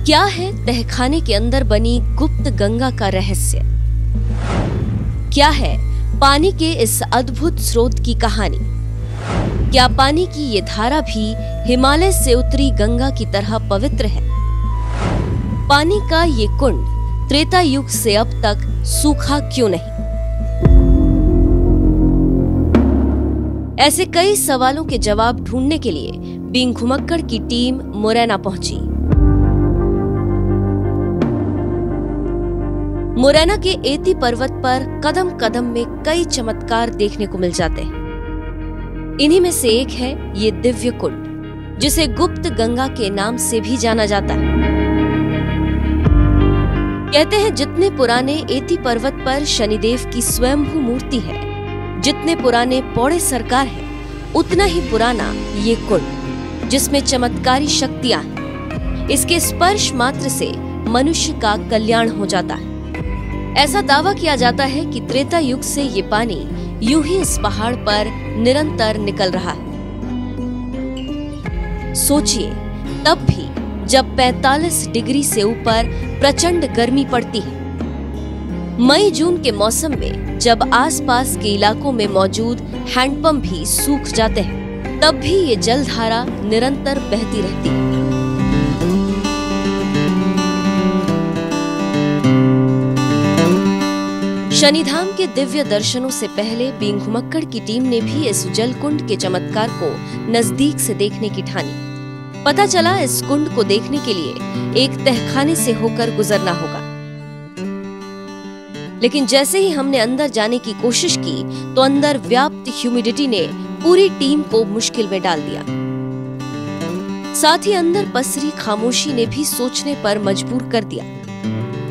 क्या है तहखाने के अंदर बनी गुप्त गंगा का रहस्य? क्या है पानी के इस अद्भुत स्रोत की कहानी? क्या पानी की ये धारा भी हिमालय से उतरी गंगा की तरह पवित्र है? पानी का ये कुंड त्रेता युग से अब तक सूखा क्यों नहीं? ऐसे कई सवालों के जवाब ढूंढने के लिए बीइंग घुमक्कड़ की टीम मुरैना पहुंची। मुरैना के एती पर्वत पर कदम कदम में कई चमत्कार देखने को मिल जाते हैं। इन्हीं में से एक है ये दिव्य कुंड, जिसे गुप्त गंगा के नाम से भी जाना जाता है। कहते हैं जितने पुराने एती पर्वत पर शनिदेव की स्वयंभू मूर्ति है, जितने पुराने पौड़े सरकार है, उतना ही पुराना ये कुंड, जिसमें चमत्कारी शक्तियां हैं। इसके स्पर्श मात्र से मनुष्य का कल्याण हो जाता है। ऐसा दावा किया जाता है कि त्रेता युग से ये पानी यूं ही इस पहाड़ पर निरंतर निकल रहा है। सोचिए, तब भी जब 45 डिग्री से ऊपर प्रचंड गर्मी पड़ती है, मई जून के मौसम में जब आसपास के इलाकों में मौजूद हैंडपंप भी सूख जाते हैं, तब भी ये जलधारा निरंतर बहती रहती है। शनिधाम के दिव्य दर्शनों से पहले बीइंग घुमक्कड़ की टीम ने भी इस जलकुंड के चमत्कार को नजदीक से देखने की ठानी। पता चला इस कुंड को देखने के लिए एक तहखाने से होकर गुजरना होगा। लेकिन जैसे ही हमने अंदर जाने की कोशिश की तो अंदर व्याप्त ह्यूमिडिटी ने पूरी टीम को मुश्किल में डाल दिया। साथ ही अंदर पसरी खामोशी ने भी सोचने पर मजबूर कर दिया।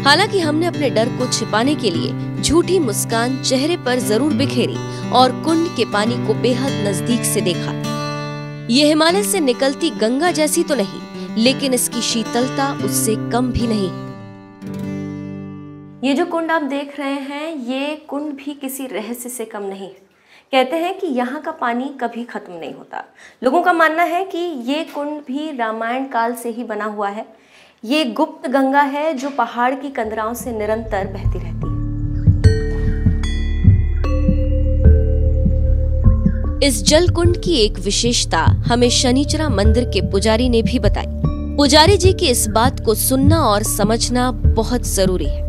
हालांकि हमने अपने डर को छिपाने के लिए झूठी मुस्कान चेहरे पर जरूर बिखेरी और कुंड के पानी को बेहद नजदीक से देखा। ये हिमालय से निकलती गंगा जैसी तो नहीं, लेकिन इसकी शीतलता उससे कम भी नहीं है। ये जो कुंड आप देख रहे हैं, ये कुंड भी किसी रहस्य से कम नहीं है। कहते हैं कि यहाँ का पानी कभी खत्म नहीं होता। लोगों का मानना है कि ये कुंड भी रामायण काल से ही बना हुआ है। ये गुप्त गंगा है जो पहाड़ की कंदराओं से निरंतर बहती रहती है। इस जल कुंड की एक विशेषता हमें शनिचरा मंदिर के पुजारी ने भी बताई। पुजारी जी की इस बात को सुनना और समझना बहुत जरूरी है।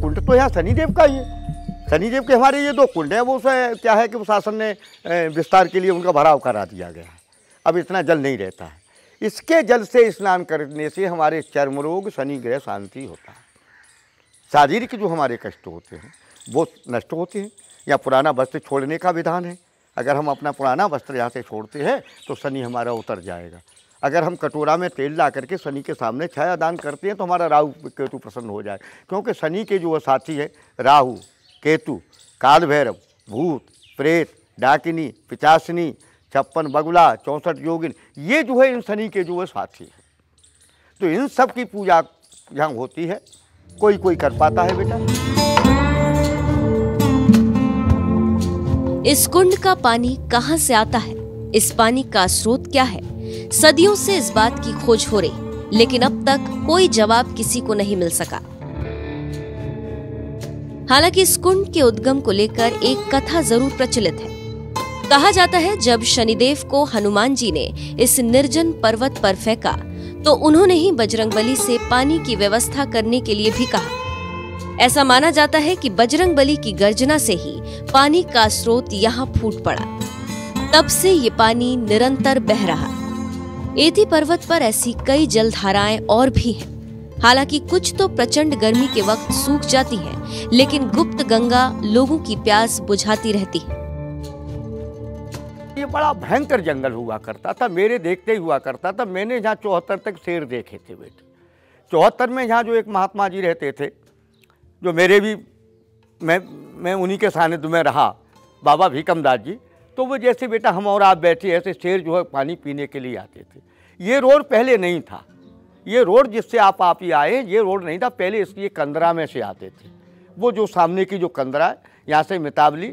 कुंड तो यहाँ शनिदेव का ही है। शनिदेव के हमारे ये 2 कुंड है, वो क्या है कि शासन ने विस्तार के लिए उनका भराव करा दिया गया है। अब इतना जल नहीं रहता है। इसके जल से स्नान करने से हमारे चर्म रोग, शनि ग्रह शांति होता है। शारीरिक जो हमारे कष्ट होते हैं वो नष्ट होते हैं। या पुराना वस्त्र छोड़ने का विधान है। अगर हम अपना पुराना वस्त्र यहाँ से छोड़ते हैं तो शनि हमारा उतर जाएगा। अगर हम कटोरा में तेल ला करके शनि के सामने छाया दान करते हैं तो हमारा राहु केतु प्रसन्न हो जाए। क्योंकि शनि के जो साथी है राहु, केतु, काल भैरव, भूत, प्रेत, डाकिनी, पिचासिनी, 56 बगुला, 64 योगिन, ये जो है इन शनि के जो है साथी है। तो इन सब की पूजा यहाँ होती है। कोई कोई कर पाता है बेटा। इस कुंड का पानी कहां से आता है? इस पानी का स्रोत क्या है? सदियों से इस बात की खोज हो रही, लेकिन अब तक कोई जवाब किसी को नहीं मिल सका। हालांकि इस कुंड के उद्गम को लेकर एक कथा जरूर प्रचलित है। कहा जाता है जब शनिदेव को हनुमान जी ने इस निर्जन पर्वत पर फेंका तो उन्होंने ही बजरंगबली से पानी की व्यवस्था करने के लिए भी कहा। ऐसा माना जाता है कि बजरंगबली की गर्जना से ही पानी का स्रोत यहाँ फूट पड़ा। तब से ये पानी निरंतर बह रहा। एती पर्वत पर ऐसी कई जलधाराएं और भी हैं। हालांकि कुछ तो प्रचंड गर्मी के वक्त सूख जाती हैं, लेकिन गुप्त गंगा लोगों की प्यास बुझाती रहती है। ये बड़ा भयंकर जंगल हुआ करता था, मेरे देखते ही हुआ करता था। मैंने यहाँ 74 तक शेर देखे थे बेटे। 74 में यहाँ जो एक महात्मा जी रहते थे, जो मेरे भी मैं उन्हीं के सानिध्य में रहा, बाबा भीकमदास जी। तो वो जैसे बेटा हम और आप बैठे ऐसे शेर जो है पानी पीने के लिए आते थे। ये रोड पहले नहीं था। ये रोड जिससे आप ही आए, ये रोड नहीं था पहले। इसलिए कंदरा में से आते थे। वो जो सामने की जो कंदरा है, यहाँ से मितावली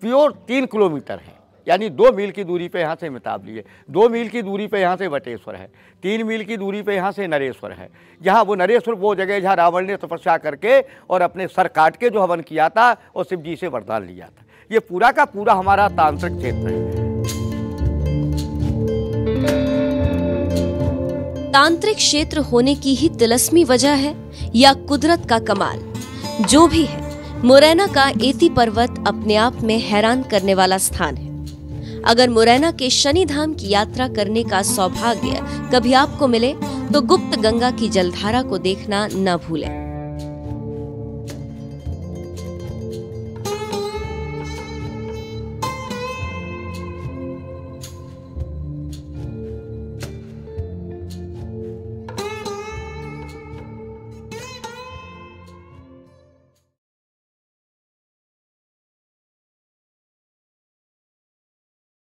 प्योर 3 किलोमीटर है। यानी 2 मील की दूरी पे यहाँ से मितावली 2 मील की दूरी पे यहाँ से वटेश्वर है, 3 मील की दूरी पे यहाँ से नरेश्वर है। जहाँ वो नरेश्वर वो जगह जहाँ रावण ने तपस्या करके और अपने सर काट के जो हवन किया था और शिव जी से वरदान लिया था। ये पूरा का पूरा हमारा तांत्रिक क्षेत्र है। तांत्रिक क्षेत्र होने की ही तिलस्मी वजह है या कुदरत का कमाल, जो भी है, मुरैना का एती पर्वत अपने आप में हैरान करने वाला स्थान है। अगर मुरैना के शनि धाम की यात्रा करने का सौभाग्य कभी आपको मिले तो गुप्त गंगा की जलधारा को देखना न भूलें।